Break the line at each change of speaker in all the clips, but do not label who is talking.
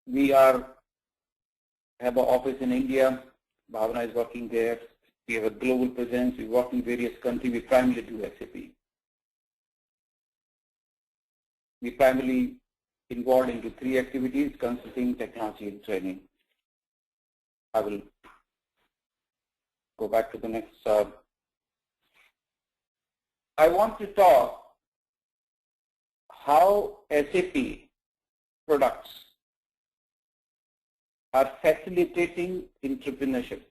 We have an office in India. Bhavana is working there. We have a global presence. We work in various countries. We primarily do SAP. We primarily involved into 3 activities: consulting, technology, and training. I will go back to the next slide. I want to talk how SAP products are facilitating entrepreneurship.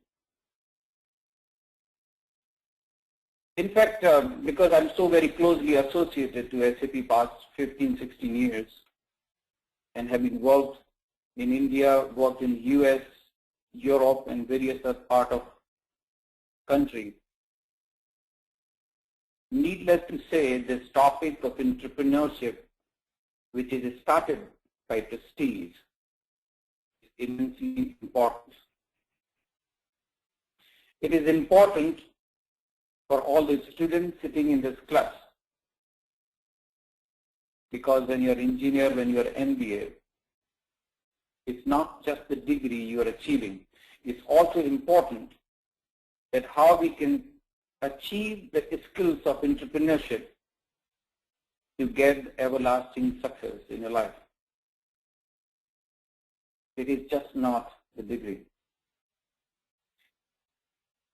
In fact, because I'm so very closely associated to SAP past 15, 16 years and have been worked in India, worked in US, Europe, and various other parts of country, needless to say, this topic of entrepreneurship, which is started by trustees, is immensely important. It is important for all the students sitting in this class, because when you're an engineer, when you're an MBA, it's not just the degree you are achieving. It's also important that how we can achieve the skills of entrepreneurship to get everlasting success in your life. It is just not the degree.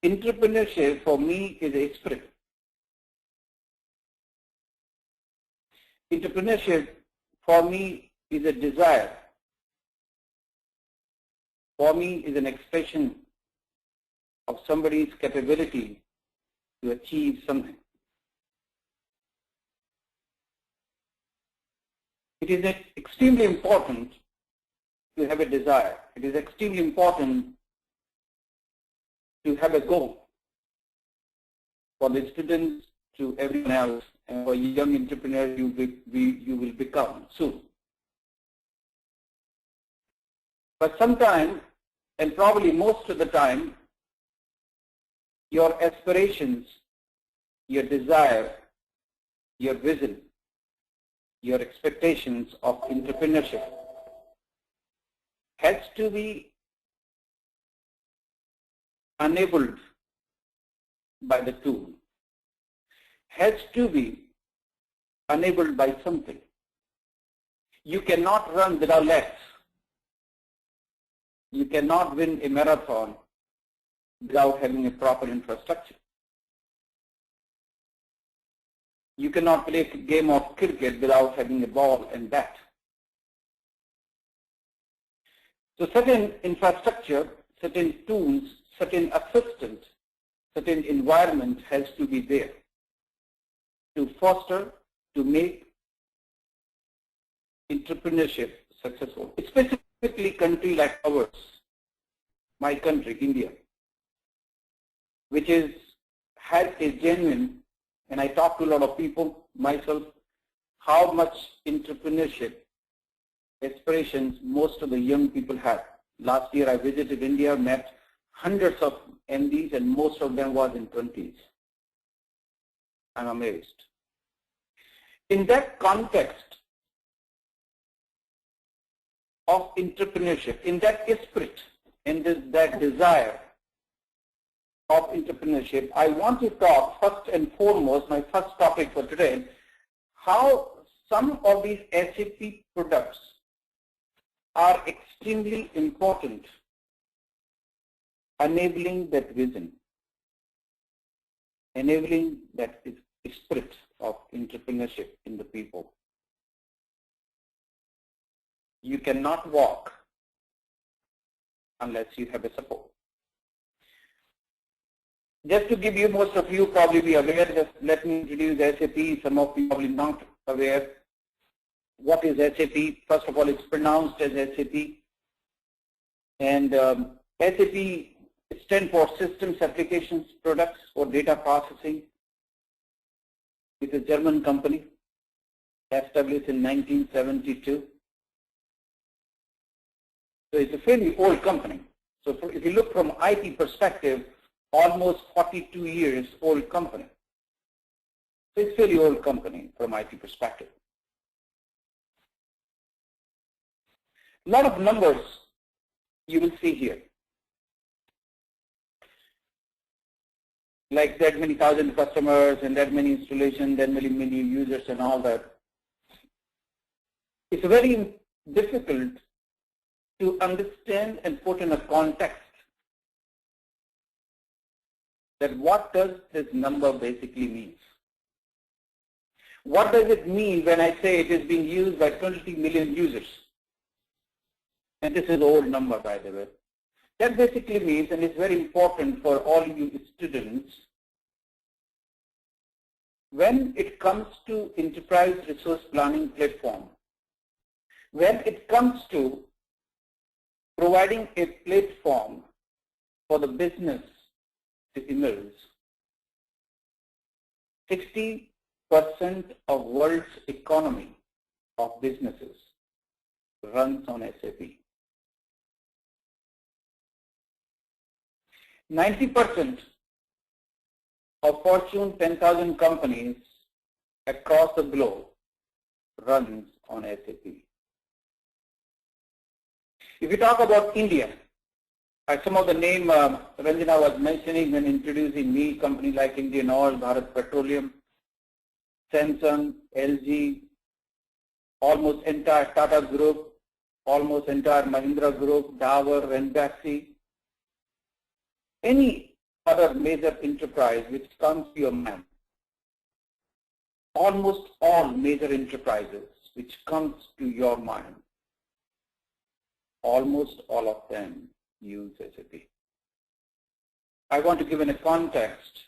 Entrepreneurship for me is a spirit. Entrepreneurship for me is a desire. For me is an expression of somebody's capability to achieve something. It is extremely important to have a desire. It is extremely important to have a goal for the students, to everyone else, and for young entrepreneurs you will become soon. But sometimes, and probably most of the time, your aspirations, your desire, your vision, your expectations of entrepreneurship has to be enabled by the tool, has to be enabled by something. You cannot run without legs. You cannot win a marathon without having a proper infrastructure. You cannot play a game of cricket without having a ball and bat. So certain infrastructure, certain tools, certain assistance, certain environment has to be there to foster, to make entrepreneurship successful. Specifically country like ours, my country, India, which has a genuine, and I talk to a lot of people myself, how much entrepreneurship aspirations most of the young people have. Last year I visited India, met hundreds of MDs, and most of them was in 20s. I'm amazed. In that context of entrepreneurship, in that spirit, in that desire of entrepreneurship, I want to talk first and foremost, my first topic for today, how some of these SAP products are extremely important, enabling that vision, enabling that spirit of entrepreneurship in the people. You cannot walk unless you have a support. Just to give you, most of you probably be aware, just let me introduce SAP. Some of you probably not aware. What is SAP? First of all, it's pronounced as SAP. And SAP stands for Systems Applications Products for Data Processing. It's a German company, established in 1972. So it's a fairly old company. So if you look from IT perspective, almost 42 years old company. So it's a fairly old company from IT perspective. A lot of numbers you will see here. Like that many thousand customers and that many installations, that many users and all that. It's very difficult to understand and put in a context that what does this number basically mean. What does it mean when I say it is being used by 20 million users? And this is an old number, by the way. That basically means, and it's very important for all you students, when it comes to enterprise resource planning platform, when it comes to providing a platform for the business to emerge, 60% of world's economy of businesses runs on SAP. 90% of Fortune 10,000 companies across the globe runs on SAP. If you talk about India, some of the name Ranjana was mentioning when introducing me, companies like Indian Oil, Bharat Petroleum, Samsung, LG, almost entire Tata Group, almost entire Mahindra Group, Davar, Renbaxi, any other major enterprise which comes to your mind, almost all major enterprises which comes to your mind, almost all of them use SAP. I want to give in a context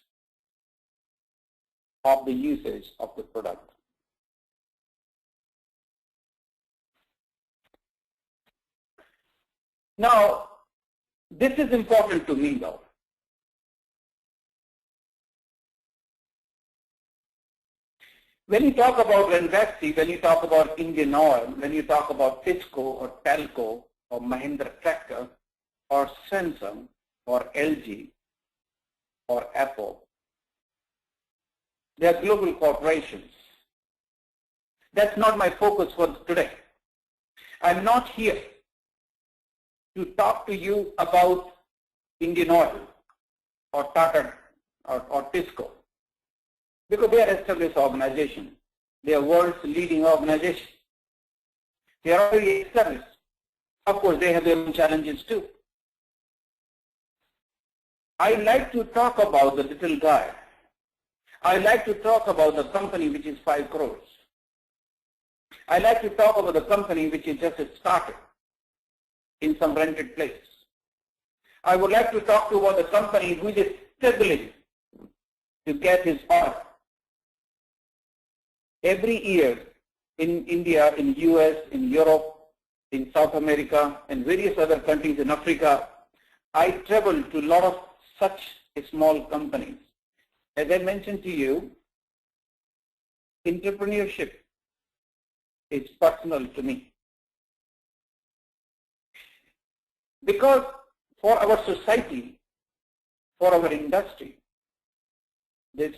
of the usage of the product. Now, this is important to me though. When you talk about Renbaxi, when you talk about Indian Oil, when you talk about Tisco or Telco or Mahindra Tractor or Samsung or LG or Apple, they are global corporations. That's not my focus for today. I'm not here to talk to you about Indian Oil or Tata or Tisco, because they are established organizations. They are world's leading organization. They are already established. Of course, they have their own challenges too. I like to talk about the little guy. I like to talk about the company which is 5 crores. I like to talk about the company which is just started in some rented place. I would like to talk about the company who is struggling to get his order. Every year in India, in US, in Europe, in South America, and various other countries in Africa, I travel to a lot of such small companies. As I mentioned to you, entrepreneurship is personal to me. Because for our society, for our industry, this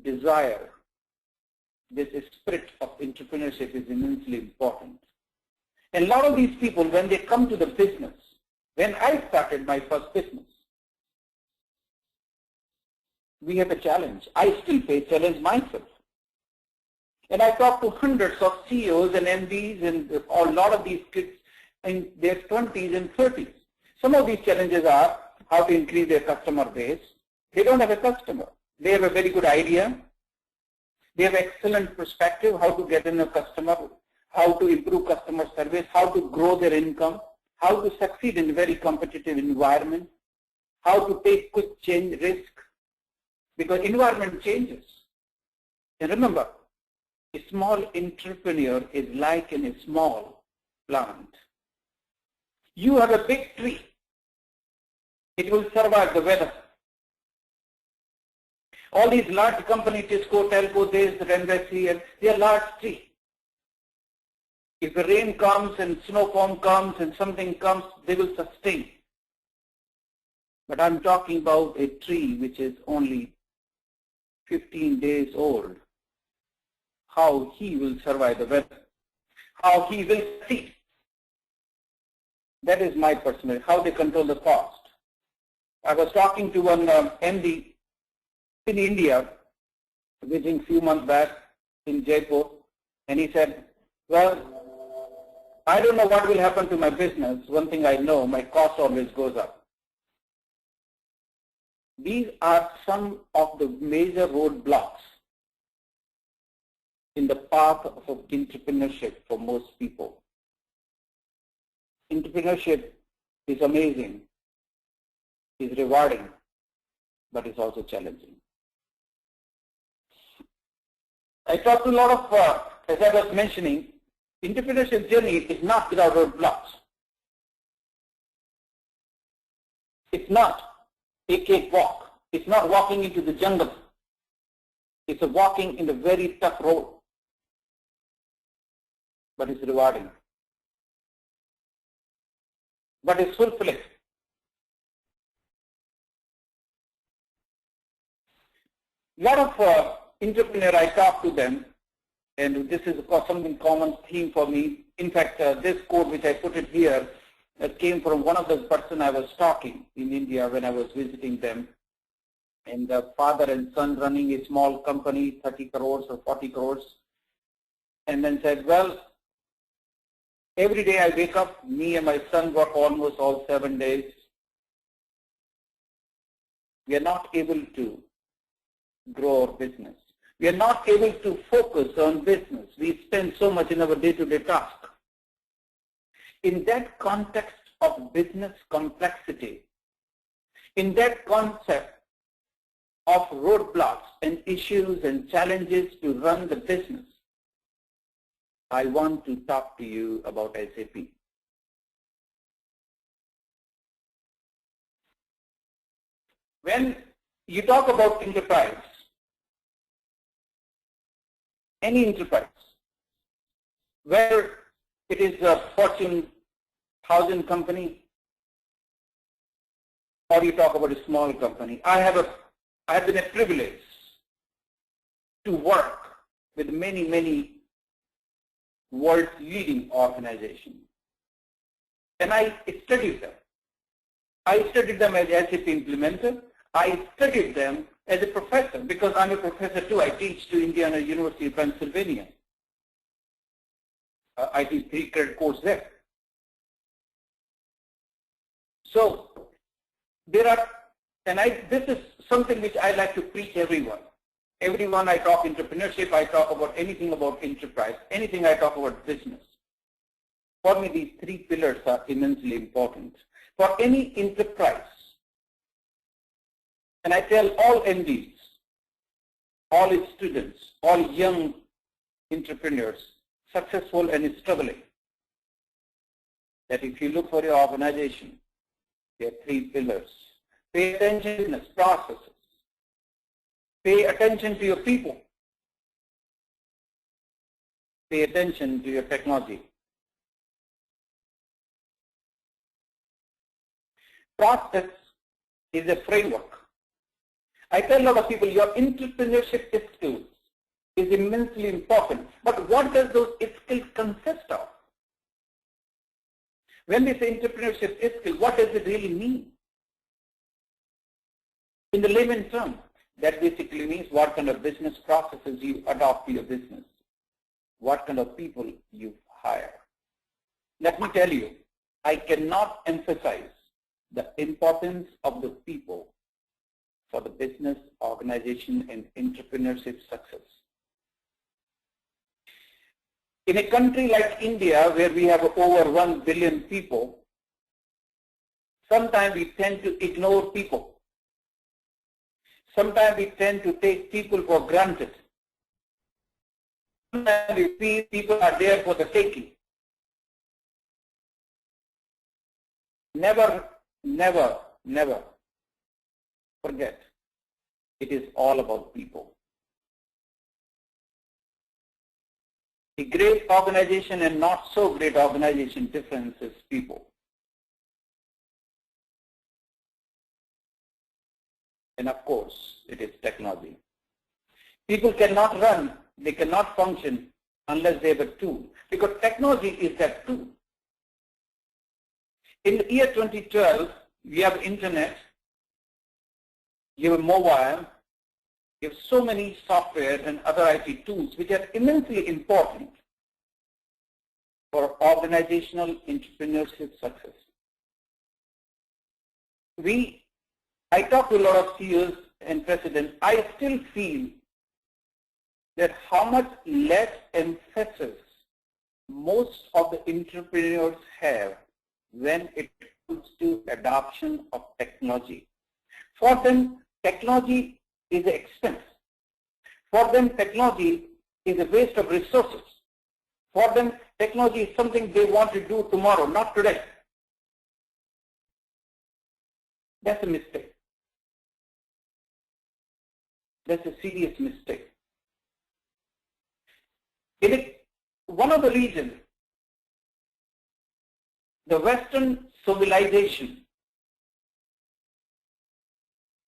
desire, this spirit of entrepreneurship is immensely important. And a lot of these people, when they come to the business, when I started my first business, we have a challenge. I still face challenge myself. And I talk to hundreds of CEOs and MDs and a lot of these kids in their 20s and 30s. Some of these challenges are how to increase their customer base. They don't have a customer. They have a very good idea. They have excellent perspective how to get in a customer, how to improve customer service, how to grow their income, how to succeed in a very competitive environment, how to take quick change risk, because environment changes. And remember, a small entrepreneur is like in a small plant. You have a big tree. It will survive the weather. All these large companies, Tisco, Telco, Renbaxi, they are large trees. If the rain comes and snowstorm comes and something comes, they will sustain. But I'm talking about a tree which is only 15 days old. How he will survive the weather. how he will succeed. That is my personal, how they control the cost. I was talking to one MD in India, visiting a few months back in Jaipur, and he said, well, I don't know what will happen to my business. One thing I know, my cost always goes up. These are some of the major roadblocks in the path of entrepreneurship for most people. Entrepreneurship is amazing, is rewarding, but it's also challenging. I talked to a lot of, as I was mentioning, entrepreneurship journey is not without roadblocks. It's not a cakewalk. It's not walking into the jungle. It's a walking in a very tough road, but it's rewarding. But it's fulfilling. A lot of entrepreneurs, I talk to them, and this is something common theme for me. In fact, this quote which I put it here came from one of the person I was talking in India when I was visiting them. And the father and son running a small company, 30 crores or 40 crores, and then said, well, every day I wake up, me and my son work almost all 7 days. We are not able to grow our business. We are not able to focus on business. We spend so much in our day-to-day task. In that context of business complexity, in that concept of roadblocks and issues and challenges to run the business, I want to talk to you about SAP. When you talk about enterprise, any enterprise, whether it is a Fortune 1000 company or you talk about a small company, I have been a privilege to work with many world's leading organizations. And I studied them. I studied them as SAP implementer. I studied them as a professor because I'm a professor too. I teach to Indiana University of Pennsylvania. I teach 3-credit course there. So there are, and this is something which I like to preach everyone. Everyone I talk entrepreneurship, I talk about anything about enterprise, anything I talk about business. For me, these 3 pillars are immensely important. For any enterprise, and I tell all MDs, all its students, all young entrepreneurs, successful and struggling, that if you look for your organization, there are 3 pillars. Pay attention to business processes. Pay attention to your people. Pay attention to your technology. Process is a framework. I tell a lot of people your entrepreneurship skills is immensely important. But what does those skills consist of? When we say entrepreneurship skill, what does it really mean? In the layman term, that basically means what kind of business processes you adopt to your business, what kind of people you hire. Let me tell you, I cannot emphasize the importance of the people for the business, organization, and entrepreneurship success. In a country like India, where we have over 1 billion people, sometimes we tend to ignore people. Sometimes we tend to take people for granted. Sometimes we feel people are there for the taking. Never forget, it is all about people. A great organization and not so great organization difference is people. And of course, it is technology. People cannot run, they cannot function unless they have a tool, because technology is that tool. In the year 2012, we have internet, you have mobile, you have so many software and other IT tools which are immensely important for organizational entrepreneurship success. I talk to a lot of CEOs and presidents. I still feel that how much less emphasis most of the entrepreneurs have when it comes to adoption of technology. For them, technology is an expense. For them, technology is a waste of resources. For them, technology is something they want to do tomorrow, not today. That's a mistake. That's a serious mistake. One of the reasons the Western civilization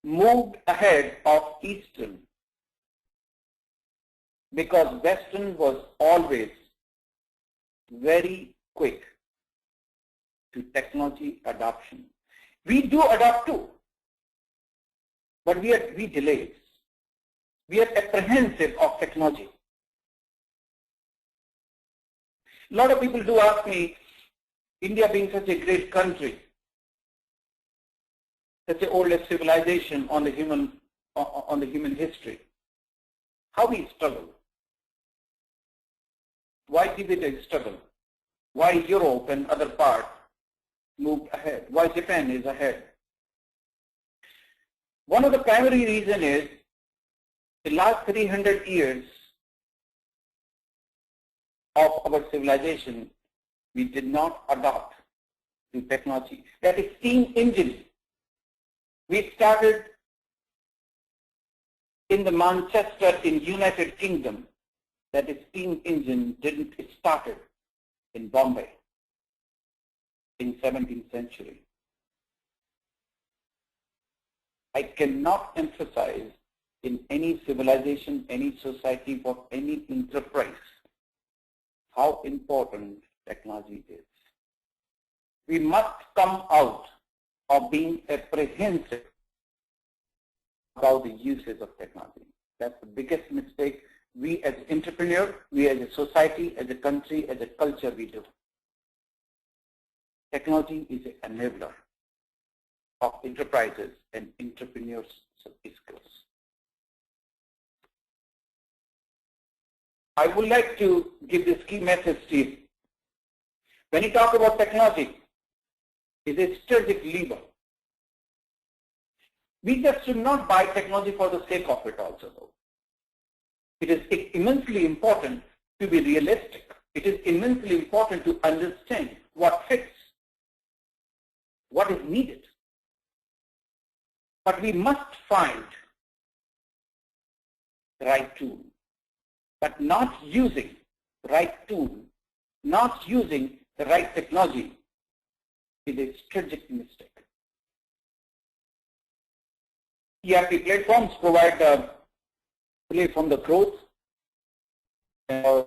moved ahead of Eastern because Western was always very quick to technology adoption. We do adopt too, but we delay. We are apprehensive of technology. A lot of people do ask me, India being such a great country, such the oldest civilization on the human history, how we struggle. Why did it struggle? Why Europe and other parts moved ahead? Why Japan is ahead? One of the primary reasons is the last 300 years of our civilization, we did not adopt to technology. That is steam engine. We started in the Manchester in United Kingdom. That is steam engine didn't started in Bombay in 17th century. I cannot emphasize in any civilization, any society, or any enterprise how important technology is. We must come out of being apprehensive about the uses of technology. That's the biggest mistake we as entrepreneurs, we as a society, as a country, as a culture we do. Technology is an enabler of enterprises and entrepreneurs' skills. I would like to give this key message to you. When you talk about technology, it's a strategic lever. We just should not buy technology for the sake of it also, though. It is immensely important to be realistic. It is immensely important to understand what fits, what is needed. But we must find the right tool. But not using the right tool, not using the right technology is a strategic mistake. ERP platforms provide a platform the growth and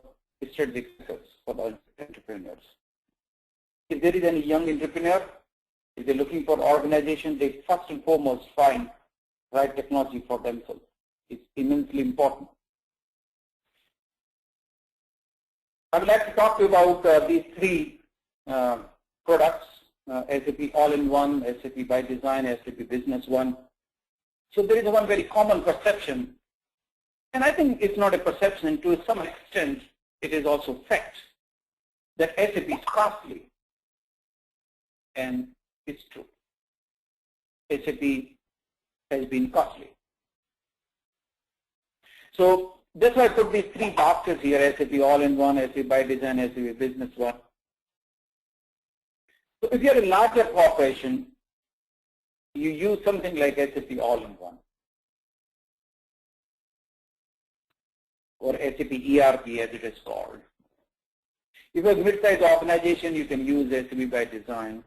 strategic success for the entrepreneurs. If there is any young entrepreneur, if they're looking for organization, they first and foremost find right technology for themselves. It's immensely important. I would like to talk to you about these three products, SAP All-in-One, SAP by Design, SAP Business One. So there is one very common perception, and I think it's not a perception, to some extent it is also fact, that SAP is costly, and it's true. SAP has been costly. So that's why I put these three boxes here, SAP All-in-One, SAP by Design, SAP Business One. So if you're a larger corporation, you use something like SAP All-in-One or SAP ERP as it is called. If you're a mid-sized organization, you can use SAP by Design.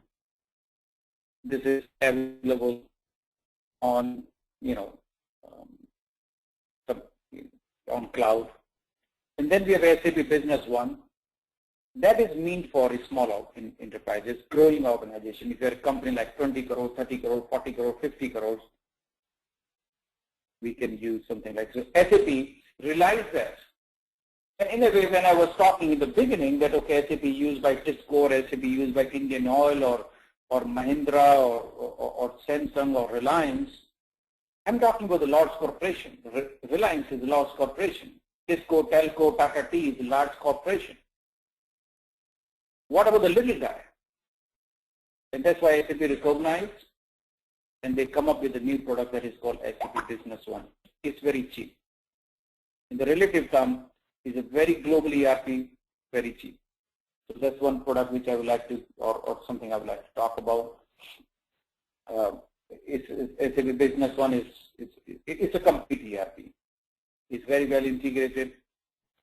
This is available on, on cloud. And then we have SAP Business One. That is meant for small enterprises, growing organization. If you're a company like 20 crores, 30 crores, 40 crores, 50 crores, we can use something like this. SAP realized that. And in a way, when I was talking in the beginning that, okay, SAP used by Cisco or SAP used by Indian Oil or Mahindra or Samsung or Reliance, I'm talking about the large corporation. Reliance is a large corporation. Cisco, Telco, Tata T is a large corporation. What about the little guy? And that's why SAP recognized, and they come up with a new product that is called SAP Business One. It's very cheap. In the relative term, it's a very global ERP, very cheap. So that's one product which I would like to, or something I would like to talk about. SAP Business One it's a complete ERP. It's very well integrated,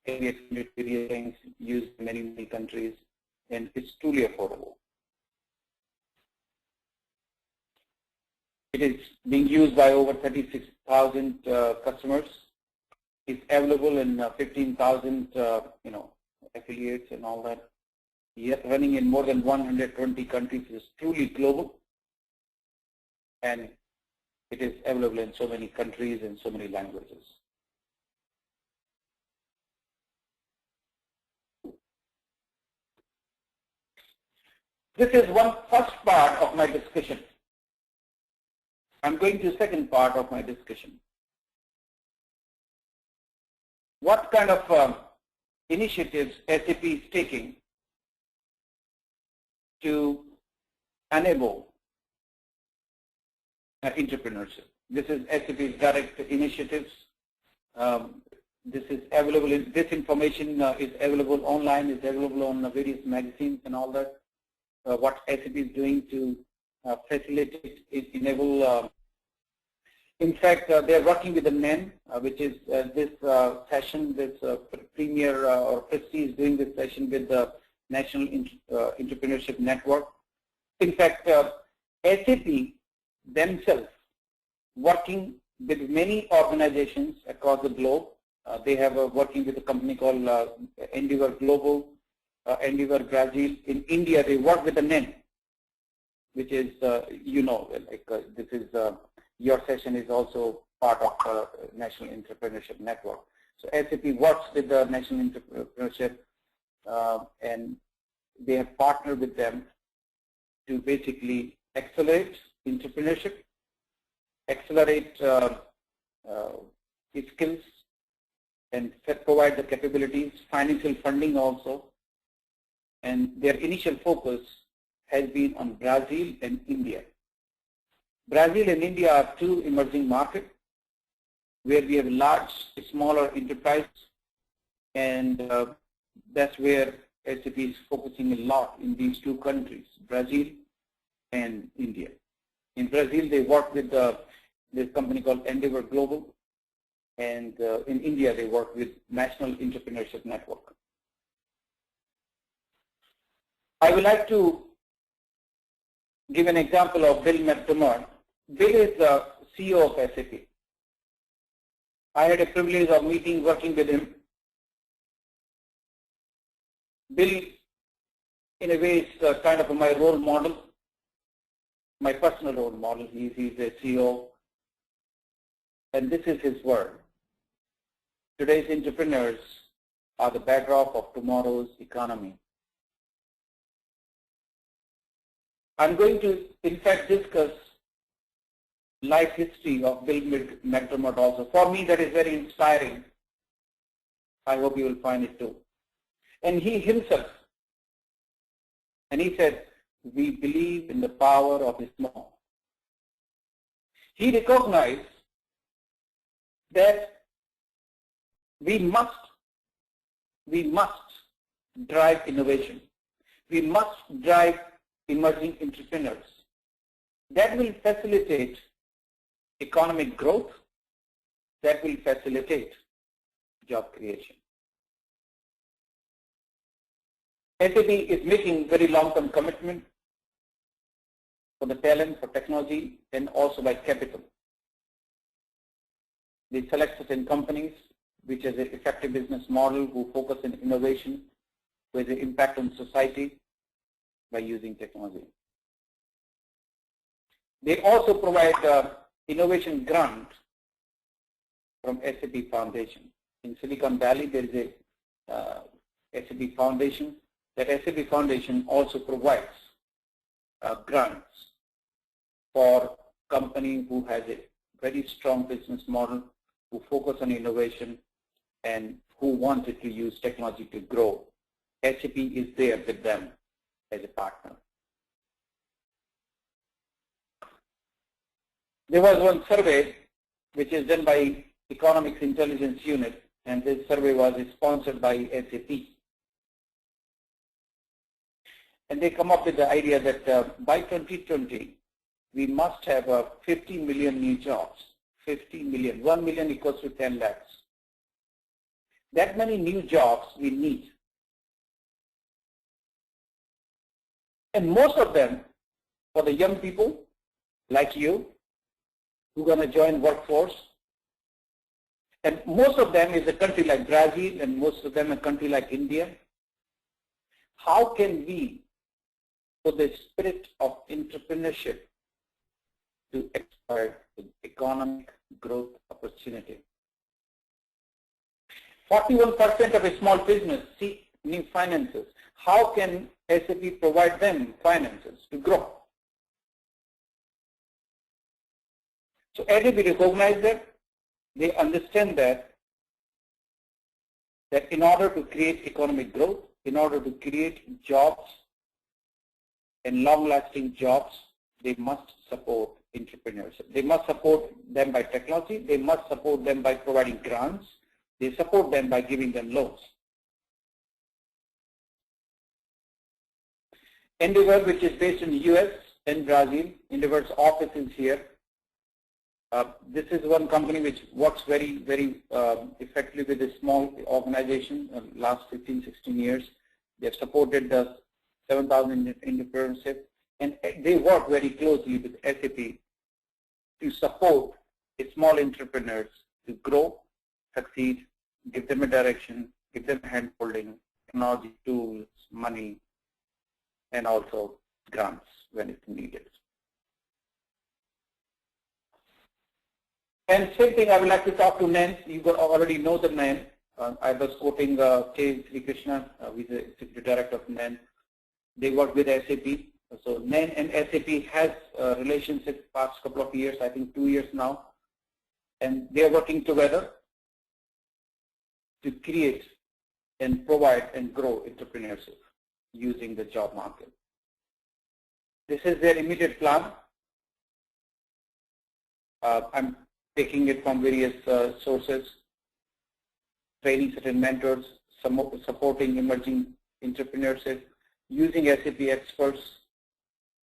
various things used in many countries, and it's truly affordable. It is being used by over 36,000 customers. It's available in 15,000 affiliates and all that. Yet running in more than 120 countries. Is truly global, and it is available in so many countries and so many languages. This is one first part of my discussion. I'm going to the second part of my discussion. What kind of initiatives SAP is taking to enable entrepreneurship? This is SAP's direct initiatives. This is available. This information is available online. Is available on various magazines and all that. What SAP is doing to facilitate, enable. In fact, they are working with the NEN, which is this session. This premier or Prestige is doing this session with the National Entrepreneurship Network. In fact, SAP themselves working with many organizations across the globe. They have working with a company called Endeavor Global, Endeavor Brazil. In India, they work with the NEN, which is, this is, your session is also part of National Entrepreneurship Network. So SAP works with the National Entrepreneurship and they have partnered with them to basically accelerate entrepreneurship, accelerate skills, and provide the capabilities, financial funding also. And their initial focus has been on Brazil and India. Brazil and India are two emerging markets where we have large, smaller enterprise, and that's where SAP is focusing a lot in these two countries, Brazil and India. In Brazil, they work with this company called Endeavor Global, and in India, they work with National Entrepreneurship Network. I would like to give an example of Bill McDermott. Bill is the CEO of SAP. I had a privilege of working with him. Bill, in a way, is kind of my role model, my personal role model. He's a CEO, and this is his word. Today's entrepreneurs are the bedrock of tomorrow's economy. I'm going to, in fact, discuss life history of Bill McDermott also. For me, that is very inspiring. I hope you will find it too. And he himself, and he said, we believe in the power of the small. He recognized that we must drive innovation. We must drive emerging entrepreneurs. That will facilitate economic growth. That will facilitate job creation. SAP is making very long-term commitment for the talent, for technology, and also by capital. They select certain companies which is an effective business model who focus on innovation with the impact on society by using technology. They also provide innovation grant from SAP Foundation. In Silicon Valley, there is a SAP Foundation. That SAP Foundation also provides grants for company who has a very strong business model, who focus on innovation, and who wanted to use technology to grow. SAP is there with them as a partner. There was one survey which is done by Economics Intelligence Unit, and this survey was sponsored by SAP. And they come up with the idea that by 2020, we must have 50 million new jobs. 50 million. 1 million equals to 10 lakhs. That many new jobs we need. And most of them for the young people like you who are going to join workforce. And most of them is a country like Brazil, and most of them a country like India. How can we put the spirit of entrepreneurship to exploit the economic growth opportunity? 41% of a small business seek new finances. How can SAP provide them finances to grow? So SAP recognize that. They understand that in order to create economic growth, in order to create jobs and long-lasting jobs, they must support entrepreneurship. They must support them by technology. They must support them by providing grants. They support them by giving them loans. Endeavor, which is based in the US and Brazil, Endeavor's office is here. This is one company which works very, very effectively with a small organization last 15, 16 years. They have supported the 7,000 entrepreneurship, and they work very closely with SAP to support small entrepreneurs to grow, succeed, give them a direction, give them hand-holding, technology, tools, money, and also grants when it's needed. And same thing, I would like to talk to Nan. You already know the Nan. I was quoting K. Sri Krishna, who is the Executive Director of NAN. They work with SAP. So NAN and SAP has a relationship past couple of years, I think 2 years now. And they are working together to create and provide and grow entrepreneurship using the job market. This is their immediate plan. I'm taking it from various sources, training certain mentors, supporting emerging entrepreneurship, using SAP experts,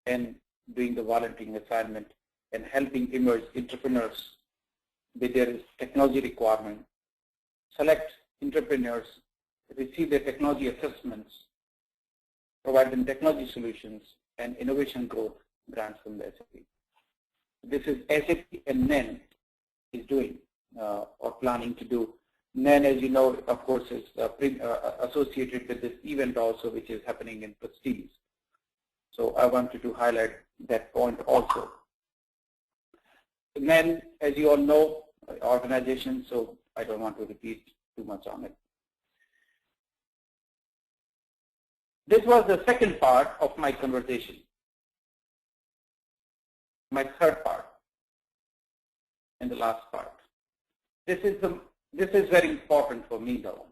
and doing the volunteering assignment, and helping emerge entrepreneurs with their technology requirement, select entrepreneurs, receive their technology assessments, provide them technology solutions, and innovation growth grants from the SAP. This is SAP and NAN is doing or planning to do. NAN, as you know, of course, is associated with this event also, which is happening in Prestige. So I wanted to highlight that point also. NAN, as you all know, organization, so I don't want to repeat too much on it. This was the second part of my conversation. My third part and the last part. This is very important for me though.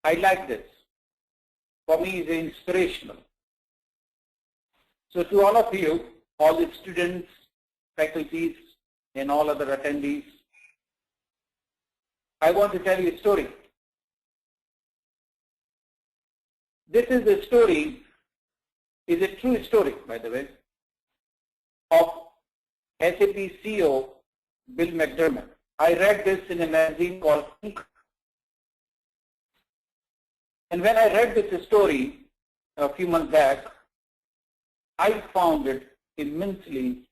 I like this. For me, it's inspirational. So to all of you, all the students, faculties, and all other attendees, I want to tell you a story. This is a story, is a true story, by the way, of SAP CEO Bill McDermott. I read this in a magazine called Inc. And when I read this story a few months back, I found it immensely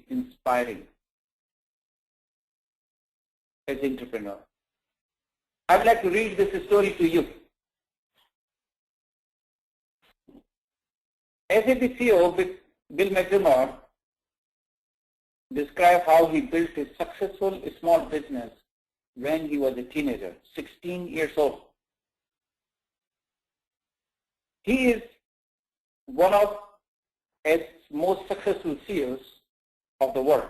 inspiring. as an entrepreneur. I would like to read this story to you. SAP CEO Bill McDermott described how he built a successful small business when he was a teenager, 16 years old. He is one of the most successful CEOs of the world.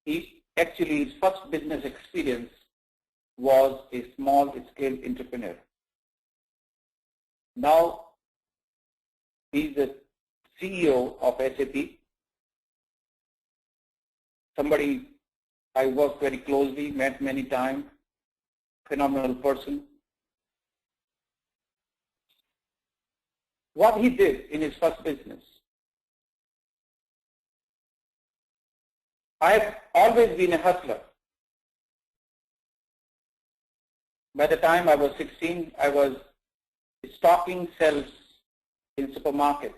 His first business experience was a small-scale entrepreneur. Now, he's the CEO of SAP, somebody I worked very closely, met many times, phenomenal person. What he did in his first business, I've always been a hustler. By the time I was 16, I was stocking shelves in supermarket.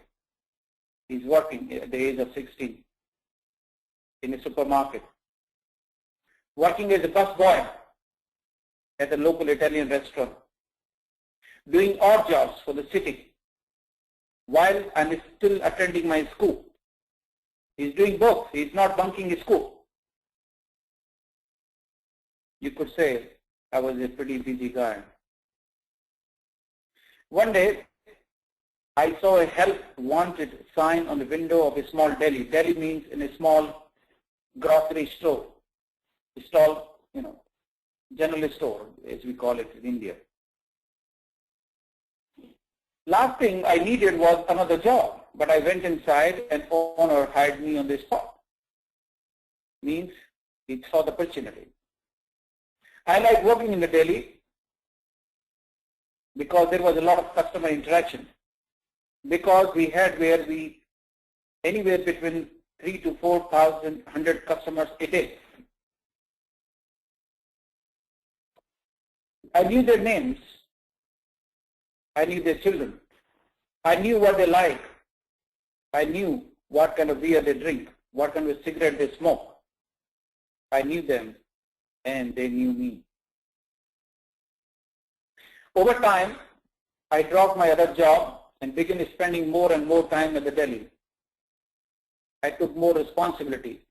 He's working at the age of 16 in a supermarket. Working as a busboy at a local Italian restaurant. Doing odd jobs for the city while I'm still attending my school. He's doing both. He's not bunking his school. You could say I was a pretty busy guy. One day, I saw a help wanted sign on the window of a small deli. Deli means in a small grocery store. Stall, general store, as we call it in India. Last thing I needed was another job, but I went inside and owner hired me on the spot. Means he saw the opportunity. I like working in the deli because there was a lot of customer interaction. Because we had anywhere between 3,000 to 4,100 customers a day. I knew their names. I knew their children. I knew what they like. I knew what kind of beer they drink, what kind of cigarette they smoke. I knew them and they knew me. Over time, I dropped my other job and began spending more and more time at the deli. I took more responsibility.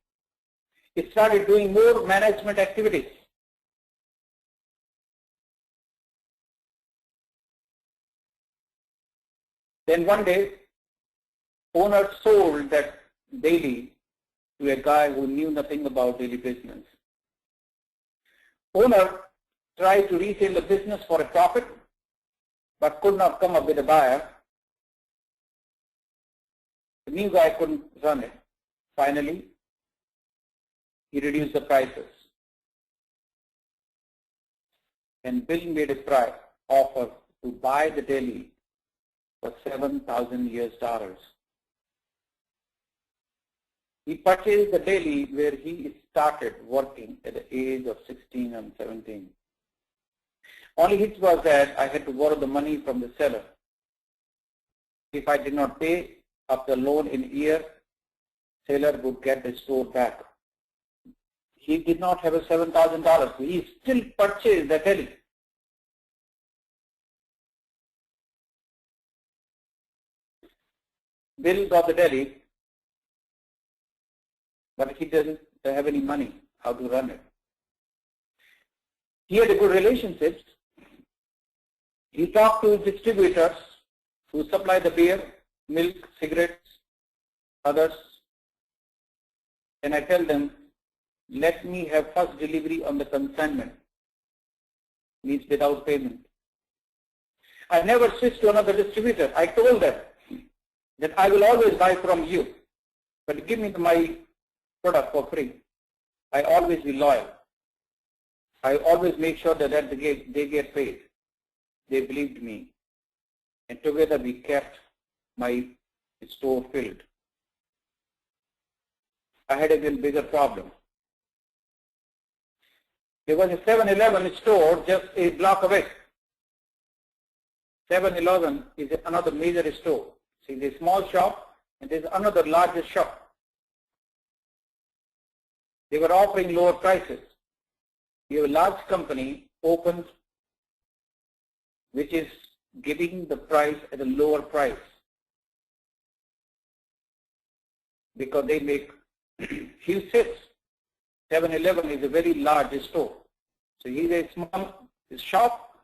I started doing more management activities. Then one day, owner sold that deli to a guy who knew nothing about daily business. Owner tried to resell the business for a profit, but could not come up with a buyer. The new guy couldn't run it. Finally, he reduced the prices. And Bill made a offer to buy the deli for $7,000. He purchased the deli where he started working at the age of 16 and 17. Only hit was that I had to borrow the money from the seller. If I did not pay up the loan in a year, seller would get the store back. He did not have a $7,000. He still purchased the deli. Bill got the deli, but he doesn't have any money how to run it. He had a good relationships. He talked to distributors who supply the beer, milk, cigarettes, others, and I tell them, let me have first delivery on the consignment, means without payment. I never switched to another distributor. I told them that I will always buy from you, but give me my product for free. I always be loyal. I always make sure that they get paid. They believed me, and together we kept my store filled. I had a little bigger problem. There was a 7-Eleven store just a block away. 7-Eleven is another major store. See, there's a small shop and there's another larger shop. They were offering lower prices. We have a large company opened which is giving the price at a lower price because they make huge sales. 7-Eleven is a very large store. So he's a small shop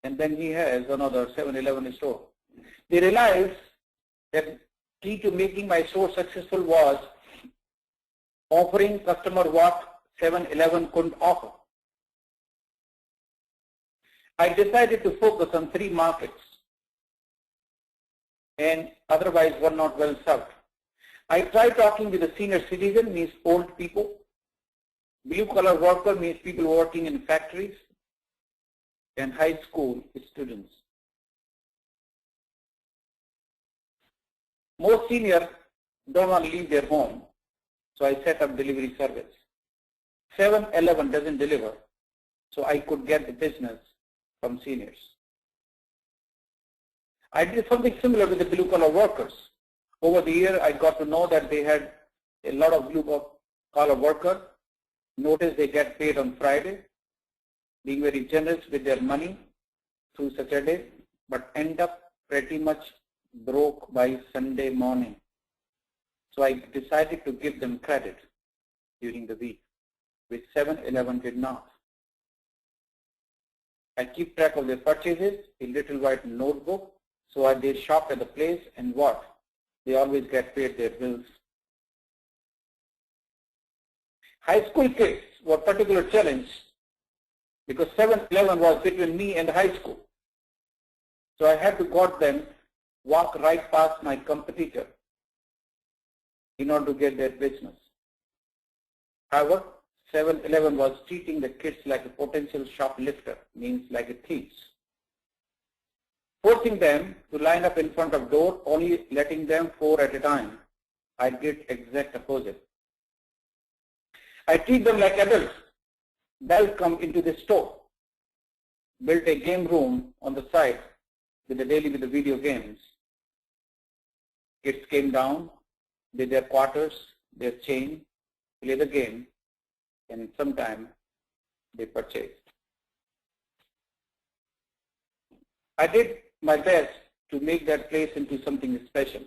and then he has another 7-Eleven store. They realized that key to making my store successful was offering customer what 7-Eleven couldn't offer. I decided to focus on 3 markets and otherwise were not well served. I tried talking with the senior citizen, means old people. Blue collar worker means people working in factories, and high school students. Most senior don't want to leave their home, so I set up delivery service. 7-Eleven doesn't deliver, so I could get the business from seniors. I did something similar with the blue collar workers. Over the year, I got to know that they had a lot of blue collar workers. Notice they get paid on Friday, being very generous with their money through Saturday, but end up pretty much broke by Sunday morning. So I decided to give them credit during the week, which 7-Eleven did not. I keep track of their purchases, a little white notebook, so they shop at the place and what? They always get paid their bills. High school kids were particular challenge because 7-Eleven was between me and high school. So I had to got them walk right past my competitor in order to get their business. However, 7-Eleven was treating the kids like a potential shoplifter, means like a thieves. Forcing them to line up in front of door, only letting them 4 at a time. I did exact opposite. I treat them like adults. They'll come into the store, built a game room on the side with the video games. Kids came down, did their quarters, their chain, play the game, and sometime they purchased. I did my best to make that place into something special.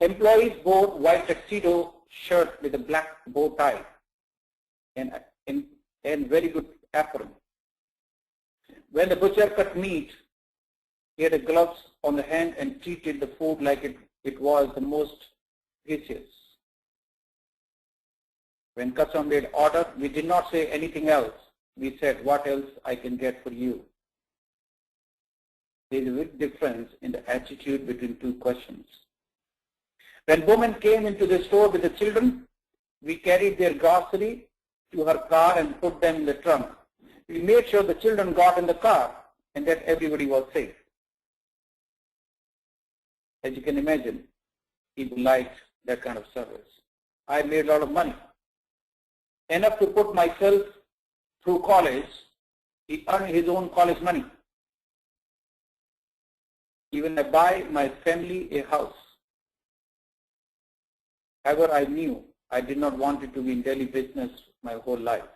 Employees wore white tuxedo shirt with a black bow tie and very good apron. When the butcher cut meat, he had a gloves on the hand and treated the food like it was the most precious. When customer made order, we did not say anything else. We said, what else I can get for you? There is a big difference in the attitude between 2 questions. When women came into the store with the children, we carried their grocery to her car and put them in the trunk. We made sure the children got in the car and that everybody was safe. As you can imagine, people liked that kind of service. I made a lot of money. Enough to put myself through college. He earned his own college money. Even I buy my family a house. However, I knew I did not want it to be in daily business my whole life.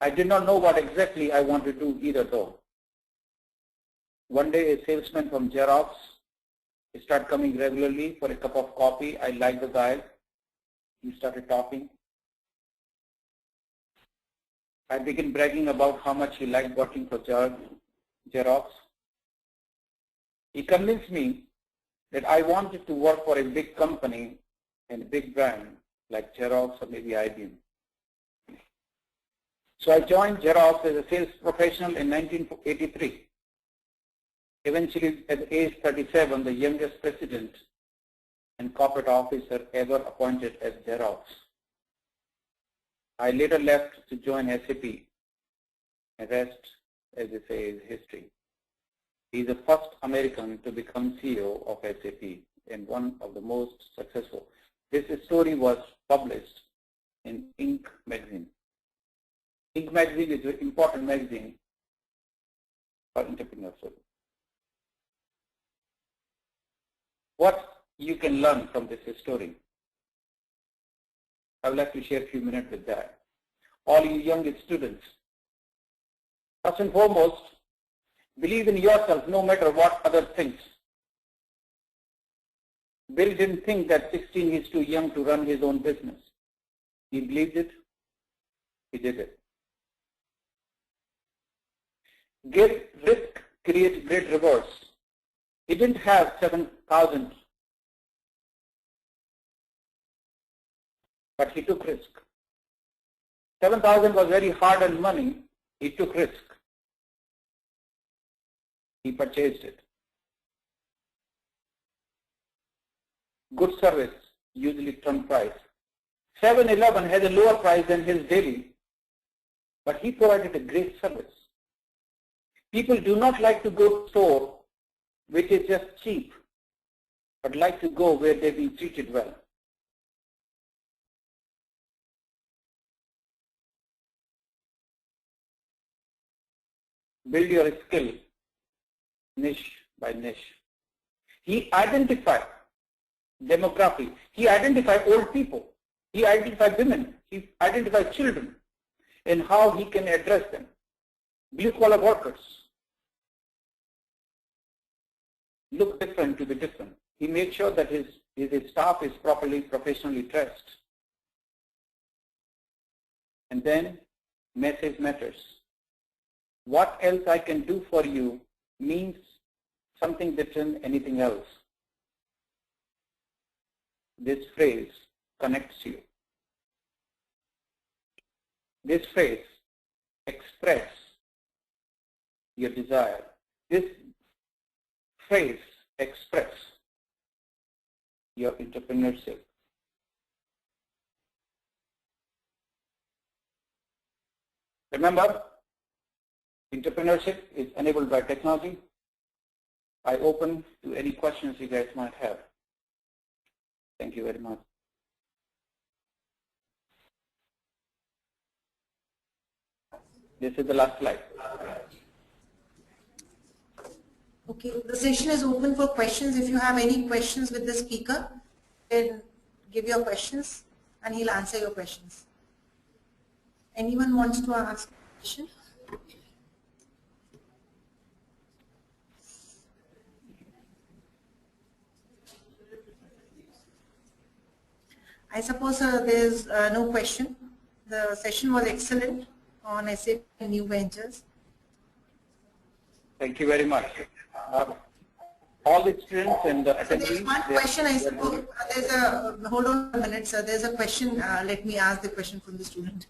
I did not know what exactly I wanted to do either though. One day a salesman from Xerox started coming regularly for a cup of coffee. I liked the guy. He started talking. I began bragging about how much he liked working for Xerox. He convinced me that I wanted to work for a big company and a big brand like Xerox or maybe IBM. So I joined Xerox as a sales professional in 1983. Eventually, at age 37, the youngest president and corporate officer ever appointed at Xerox. I later left to join SAP, and rest, as they say, is history. He is the first American to become CEO of SAP and one of the most successful. This story was published in Inc. magazine. Inc. magazine is an important magazine for entrepreneurship. What you can learn from this story? I would like to share a few minutes with that. All you young students, first and foremost, believe in yourself no matter what other thinks. Bill didn't think that 16 is too young to run his own business. He believed it. He did it. Risk creates great rewards. He didn't have 7,000, but he took risk. 7,000 was very hard-earned money. He took risk. He purchased it. Good service usually trump price. 7-Eleven has a lower price than his daily, but he provided a great service. People do not like to go to a store which is just cheap, but like to go where they're being treated well. Build your skill niche by niche. He identified demography. He identified old people. He identified women. He identified children and how he can address them. Blue-collar workers look different to be different. He made sure that his staff is properly, professionally dressed. And then message matters. What else I can do for you means something different than anything else. This phrase connects you. This phrase express your desire. This phrase express your entrepreneurship. Remember, entrepreneurship is enabled by technology. I open to any questions you guys might have. Thank you very much. This is the last slide.
Okay, the session is open for questions. If you have any questions with the speaker, then give your questions and he'll answer your questions. Anyone wants to ask a question? I suppose there is no question. The session was excellent on SAP New Ventures.
Thank you very much. All the students and the attendees.
There's one question, I suppose. There's a, hold on a minute, sir. There's a question. Let me ask the question from the student.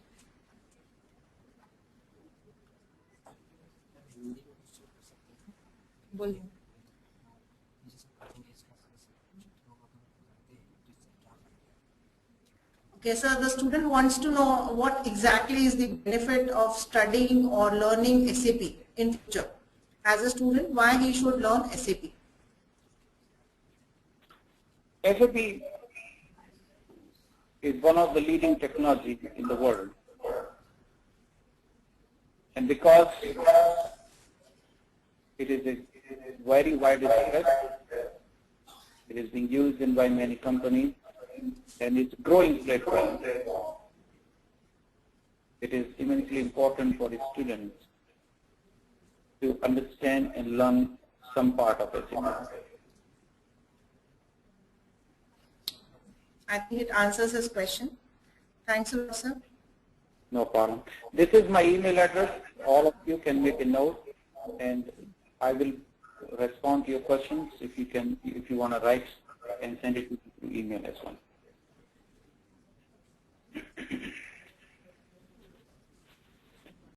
Okay, sir, the student wants to know what exactly is the benefit of studying or learning SAP in future. As a student, why he should learn SAP?
SAP is one of the leading technologies in the world. And because it is a very widespread, it is being used in by many companies, and it's a growing platform. It is immensely important for the students to understand and learn some part of SAP.
I think it answers his question. Thanks a lot, sir.
No problem. This is my email address. All of you can make a note, and I will respond to your questions if you want to write and send it to email as well.